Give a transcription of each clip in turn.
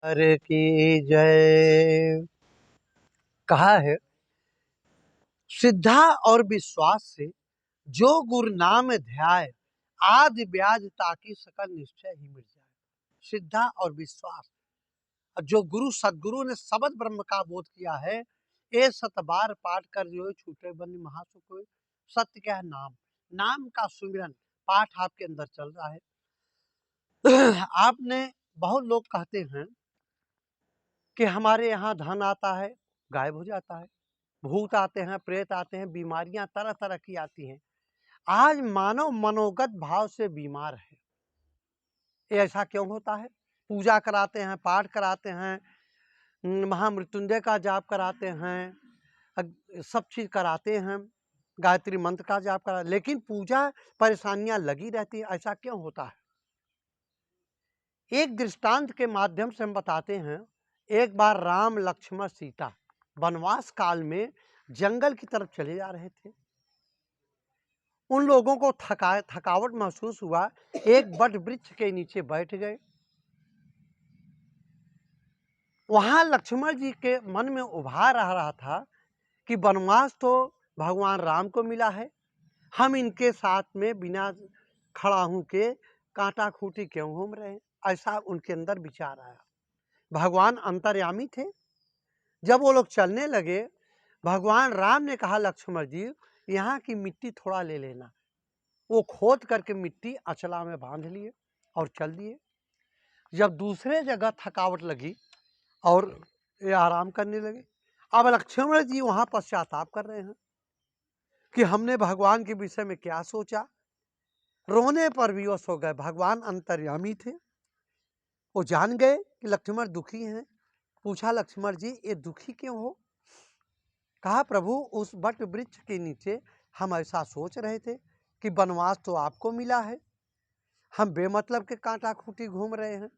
हर की जय। कहा है, श्रद्धा और विश्वास से जो गुरु नाम ध्याय, आदि ब्याज ताकि सकल निश्चय ही मिल जाए। श्रद्धा और विश्वास, जो गुरु सदगुरु ने शब्द ब्रह्म का बोध किया है, ए सत बार पाठ कर जो छूटे बनी महासुख। सत्य क्या है? नाम। नाम का सुमिरन पाठ आपके अंदर चल रहा है। आपने, बहुत लोग कहते हैं कि हमारे यहाँ धन आता है, गायब हो जाता है, भूत आते हैं, प्रेत आते हैं, बीमारियां तरह तरह की आती हैं। आज मानव मनोगत भाव से बीमार है। ये ऐसा क्यों होता है? पूजा कराते हैं, पाठ कराते हैं, महामृत्युंजय का जाप कराते हैं, सब चीज कराते हैं, गायत्री मंत्र का जाप करा, लेकिन पूजा परेशानियां लगी रहती है। ऐसा क्यों होता है? एक दृष्टांत के माध्यम से हम बताते हैं। एक बार राम लक्ष्मण सीता वनवास काल में जंगल की तरफ चले जा रहे थे। उन लोगों को थकावट महसूस हुआ, एक बट वृक्ष के नीचे बैठ गए। वहां लक्ष्मण जी के मन में उभार आ रहा था कि वनवास तो भगवान राम को मिला है, हम इनके साथ में बिना खड़ा हूं के कांटा खूंटी क्यों घूम रहे हैं? ऐसा उनके अंदर विचार आया। भगवान अंतर्यामी थे। जब वो लोग चलने लगे, भगवान राम ने कहा, लक्ष्मण जी यहाँ की मिट्टी थोड़ा ले लेना। वो खोद करके मिट्टी अचला में बांध लिए और चल दिए। जब दूसरे जगह थकावट लगी और ये आराम करने लगे, अब लक्ष्मण जी वहां पश्चाताप कर रहे हैं कि हमने भगवान के विषय में क्या सोचा। रोने पर विवश हो गए। भगवान अंतर्यामी थे, वो जान गए कि लक्ष्मण दुखी हैं। पूछा, लक्ष्मण जी ये दुखी क्यों हो? कहा, प्रभु उस बट वृक्ष के नीचे हम ऐसा सोच रहे थे कि वनवास तो आपको मिला है, हम बेमतलब के कांटा खूंटी घूम रहे हैं,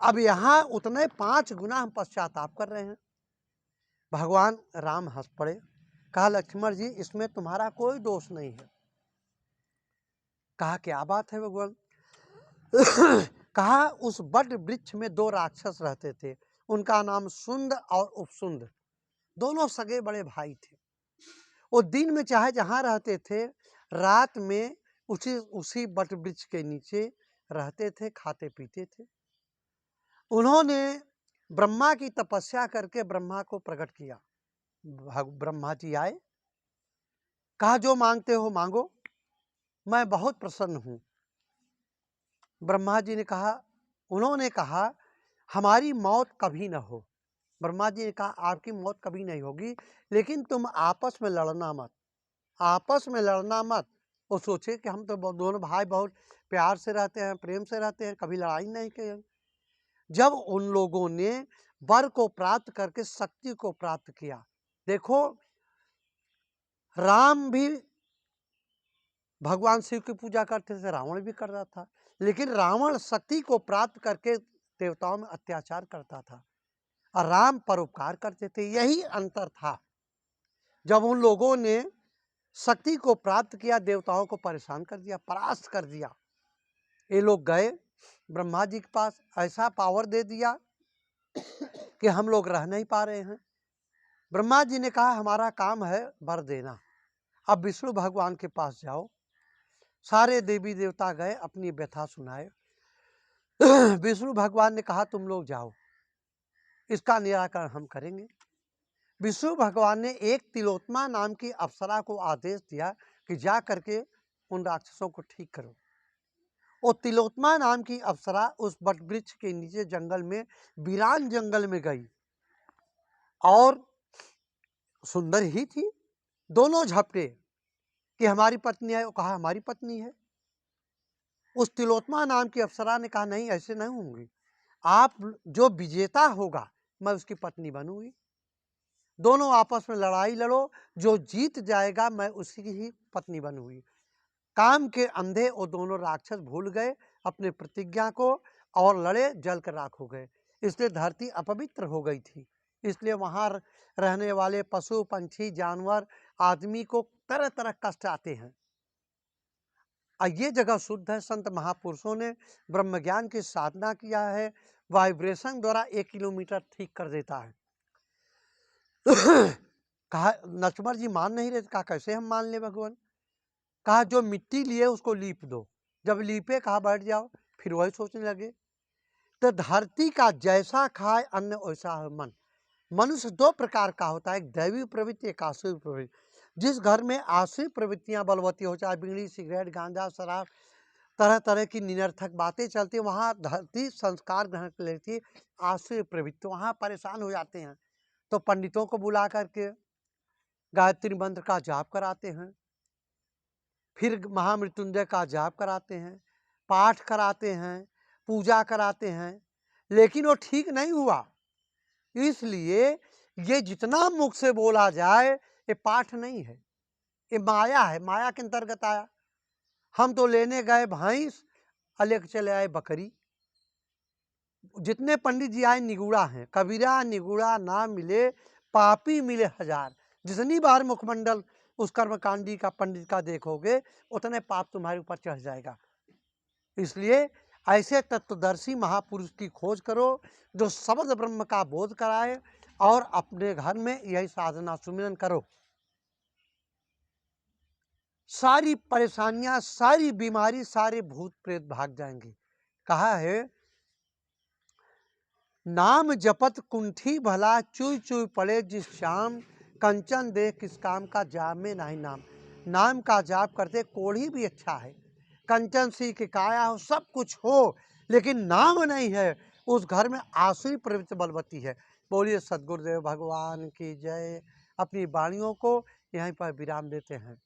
अब यहाँ उतने 5 गुना हम पश्चाताप कर रहे हैं। भगवान राम हंस पड़े। कहा, लक्ष्मण जी इसमें तुम्हारा कोई दोष नहीं है। कहा, क्या बात है भगवान? कहा, उस बट वृक्ष में 2 राक्षस रहते थे, उनका नाम सुंद और उपसुंद, दोनों सगे बड़े भाई थे। वो दिन में चाहे जहां रहते थे, रात में उसी बट वृक्ष के नीचे रहते थे, खाते पीते थे। उन्होंने ब्रह्मा की तपस्या करके ब्रह्मा को प्रकट किया। ब्रह्मा जी आए, कहा जो मांगते हो मांगो, मैं बहुत प्रसन्न हूं। ब्रह्मा जी ने कहा, उन्होंने कहा हमारी मौत कभी न हो। ब्रह्मा जी ने कहा आपकी मौत कभी नहीं होगी, लेकिन तुम आपस में लड़ना मत, आपस में लड़ना मत। वो सोचे कि हम तो दोनों भाई बहुत प्यार से रहते हैं, प्रेम से रहते हैं, कभी लड़ाई नहीं की। जब उन लोगों ने वर को प्राप्त करके शक्ति को प्राप्त किया, देखो राम भी भगवान शिव की पूजा करते थे, रावण भी कर रहा था, लेकिन रावण शक्ति को प्राप्त करके देवताओं में अत्याचार करता था और राम परोपकार करते थे। यही अंतर था। जब उन लोगों ने शक्ति को प्राप्त किया, देवताओं को परेशान कर दिया, परास्त कर दिया। ये लोग गए ब्रह्मा जी के पास, ऐसा पावर दे दिया कि हम लोग रह नहीं पा रहे हैं। ब्रह्मा जी ने कहा हमारा काम है वर देना, अब विष्णु भगवान के पास जाओ। सारे देवी देवता गए, अपनी व्यथा सुनाए। विष्णु भगवान ने कहा तुम लोग जाओ, इसका निराकरण हम करेंगे। विष्णु भगवान ने एक तिलोत्तमा नाम की अप्सरा को आदेश दिया कि जा करके उन राक्षसों को ठीक करो। वो तिलोत्तमा नाम की अप्सरा उस बट वृक्ष के नीचे जंगल में, वीरान जंगल में गई और सुंदर ही थी। दोनों झपटे कि हमारी पत्नी है, वो कहा हमारी पत्नी है। उस तिलोत्तमा नाम की अप्सरा ने कहा नहीं ऐसे नहीं होंगी, आप जो विजेता होगा मैं उसकी पत्नी बनूंगी। दोनों आपस में लड़ाई लड़ो, जो जीत जाएगा मैं उसी की ही पत्नी बनूंगी। काम के अंधे वो दोनों राक्षस भूल गए अपने प्रतिज्ञा को और लड़े, जल कर राख हो गए। इसलिए धरती अपवित्र हो गई थी। इसलिए वहां रहने वाले पशु पंछी जानवर आदमी को तरह तरह कष्ट आते हैं। ये जगह शुद्ध है। संत महापुरुषों ने ब्रह्म ज्ञान की साधना किया है, वाइब्रेशन द्वारा 1 किलोमीटर ठीक कर देता है। कहा नटवर जी मान नहीं रहे, कहा कैसे हम मान ले भगवान? कहा जो मिट्टी लिए उसको लीप दो, जब लीपे कहा बैठ जाओ, फिर वही सोचने लगे। तो धरती का जैसा खाए अन्न वैसा है मन। मनुष्य दो प्रकार का होता है, एक दैवी प्रवृत्ति, एक आसुरी प्रवृत्ति। जिस घर में आसुरी प्रवृत्तियां बलवती हो, चाहे बीड़ी सिगरेट गांजा शराब तरह तरह की निरर्थक बातें चलती है, वहाँ धरती संस्कार ग्रहण कर लेती है आसुरी प्रवृत्ति, वहाँ परेशान हो जाते हैं। तो पंडितों को बुला करके गायत्री मंत्र का जाप कराते हैं, फिर महामृत्युंजय का जाप कराते हैं, पाठ कराते हैं, पूजा कराते हैं, लेकिन वो ठीक नहीं हुआ। इसलिए ये जितना मुख से बोला जाए ये पाठ नहीं है, ये माया है, माया के अंतर्गत आया। हम तो लेने गए भैंस और लेके चले आए बकरी। जितने पंडित जी आए निगूड़ा हैं, कबीरा निगूड़ा ना मिले पापी मिले हजार। जितनी बार मुखमंडल उस कर्मकांडी का पंडित का देखोगे उतने पाप तुम्हारे ऊपर चढ़ जाएगा। इसलिए ऐसे तत्वदर्शी महापुरुष की खोज करो जो शब्द ब्रह्म का बोध कराए, और अपने घर में यही साधना सुमिरन करो। सारी परेशानियां, सारी बीमारी, सारे भूत प्रेत भाग जाएंगे। कहा है नाम जपत कुंठी भला, चुई चुई पड़े जिस शाम, कंचन दे किस काम का जाम में नहीं नाम। नाम का जाप करते कोढ़ी भी अच्छा है, कंचन सी की काया हो, सब कुछ हो, लेकिन नाम नहीं है, उस घर में आसुरी प्रवृत्ति बलवती है। बोलिए सद्गुरुदेव भगवान की जय। अपनी वाणियों को यहीं पर विराम देते हैं।